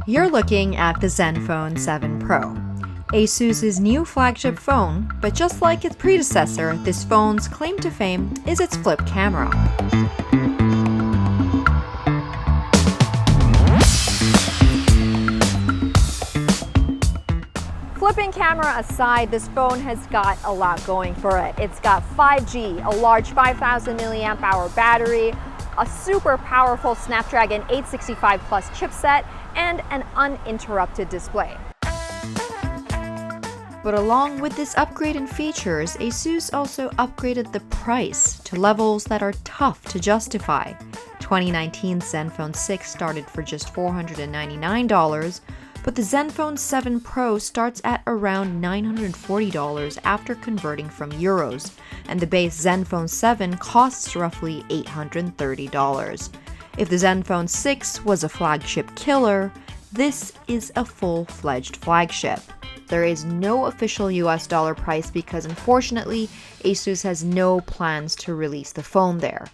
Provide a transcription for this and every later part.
You're looking at the ZenFone 7 Pro, Asus's new flagship phone, but just like its predecessor, this phone's claim to fame is its flip camera. Flipping camera aside, this phone has got a lot going for it. It's got 5G, a large 5,000 milliamp hour battery, a super powerful Snapdragon 865 Plus chipset, and an uninterrupted display. But along with this upgrade in features, Asus also upgraded the price to levels that are tough to justify. 2019's ZenFone 6 started for just $499, but the ZenFone 7 Pro starts at around $940 after converting from euros, and the base ZenFone 7 costs roughly $830. If the ZenFone 6 was a flagship killer, this is a full-fledged flagship. There is no official US dollar price because unfortunately, Asus has no plans to release the phone there.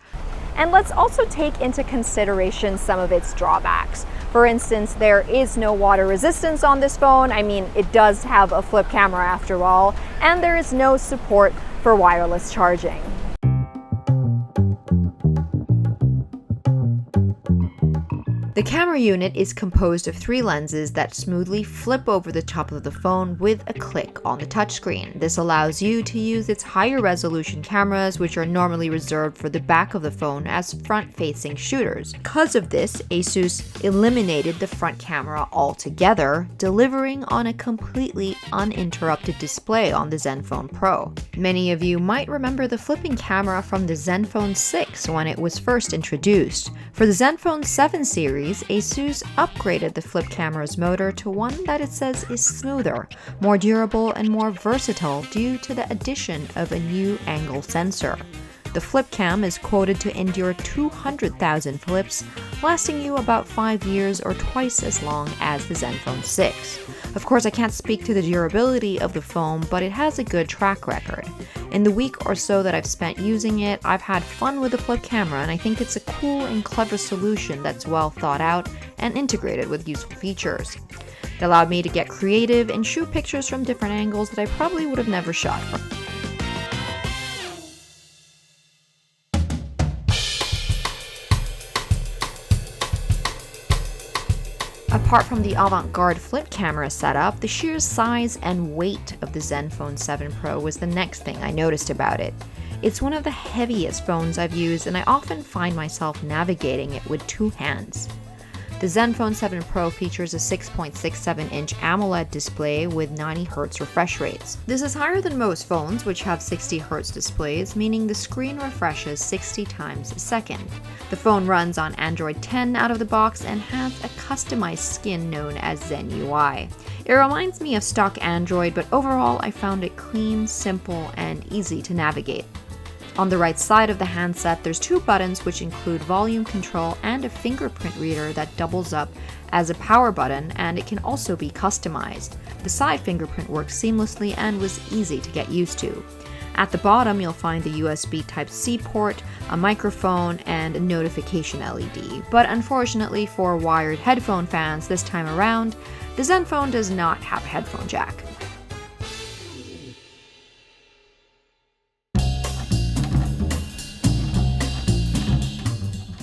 And let's also take into consideration some of its drawbacks. For instance, there is no water resistance on this phone. I mean, it does have a flip camera after all, and there is no support for wireless charging. The camera unit is composed of 3 lenses that smoothly flip over the top of the phone with a click on the touchscreen. This allows you to use its higher resolution cameras, which are normally reserved for the back of the phone as front-facing shooters. Because of this, Asus eliminated the front camera altogether, delivering on a completely uninterrupted display on the ZenFone Pro. Many of you might remember the flipping camera from the ZenFone 6 when it was first introduced. For the ZenFone 7 series, Asus upgraded the flip camera's motor to one that it says is smoother, more durable, and more versatile due to the addition of a new angle sensor. The flip cam is quoted to endure 200,000 flips, lasting you about 5 years or twice as long as the ZenFone 6. Of course, I can't speak to the durability of the phone, but it has a good track record. In the week or so that I've spent using it, I've had fun with the flip camera, and I think it's a cool and clever solution that's well thought out and integrated with useful features. It allowed me to get creative and shoot pictures from different angles that I probably would have never shot from. Apart from the avant-garde flip camera setup, the sheer size and weight of the ZenFone 7 Pro was the next thing I noticed about it. It's one of the heaviest phones I've used, and I often find myself navigating it with 2 hands. The ZenFone 7 Pro features a 6.67-inch AMOLED display with 90Hz refresh rates. This is higher than most phones, which have 60Hz displays, meaning the screen refreshes 60 times a second. The phone runs on Android 10 out of the box and has a customized skin known as Zen UI. It reminds me of stock Android, but overall I found it clean, simple, and easy to navigate. On the right side of the handset, there's 2 buttons which include volume control and a fingerprint reader that doubles up as a power button, and it can also be customized. The side fingerprint works seamlessly and was easy to get used to. At the bottom, you'll find the USB Type-C port, a microphone, and a notification LED. But unfortunately for wired headphone fans this time around, the ZenFone does not have a headphone jack.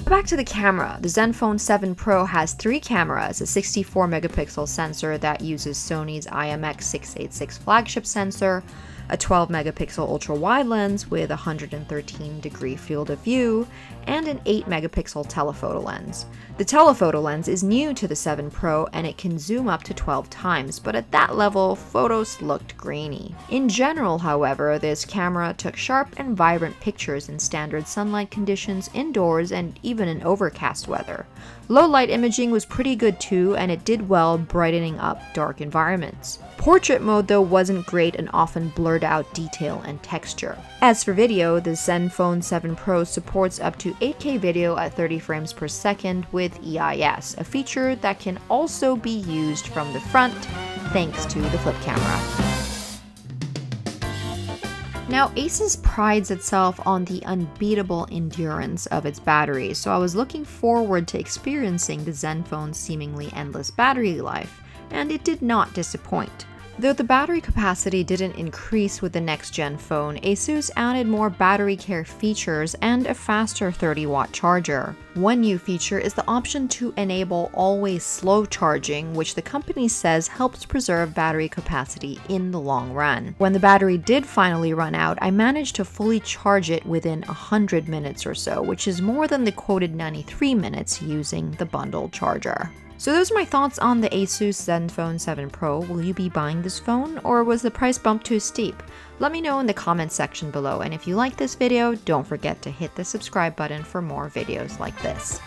Back to the camera. The ZenFone 7 Pro has 3 cameras, a 64-megapixel sensor that uses Sony's IMX686 flagship sensor, a 12-megapixel ultra-wide lens with a 113-degree field of view, and an 8-megapixel telephoto lens. The telephoto lens is new to the 7 Pro and it can zoom up to 12 times, but at that level, photos looked grainy. In general, however, this camera took sharp and vibrant pictures in standard sunlight conditions indoors and even in overcast weather. Low light imaging was pretty good too, and it did well brightening up dark environments. Portrait mode though wasn't great and often blurred out detail and texture. As for video, the ZenFone 7 Pro supports up to 8K video at 30 frames per second with EIS, a feature that can also be used from the front thanks to the flip camera. Now, Asus prides itself on the unbeatable endurance of its batteries, so I was looking forward to experiencing the ZenFone's seemingly endless battery life, and it did not disappoint. Though the battery capacity didn't increase with the next-gen phone, Asus added more battery care features and a faster 30-watt charger. One new feature is the option to enable always slow charging, which the company says helps preserve battery capacity in the long run. When the battery did finally run out, I managed to fully charge it within 100 minutes or so, which is more than the quoted 93 minutes using the bundled charger. So those are my thoughts on the Asus ZenFone 7 Pro. Will you be buying this phone, or was the price bump too steep? Let me know in the comments section below, and if you like this video, don't forget to hit the subscribe button for more videos like this.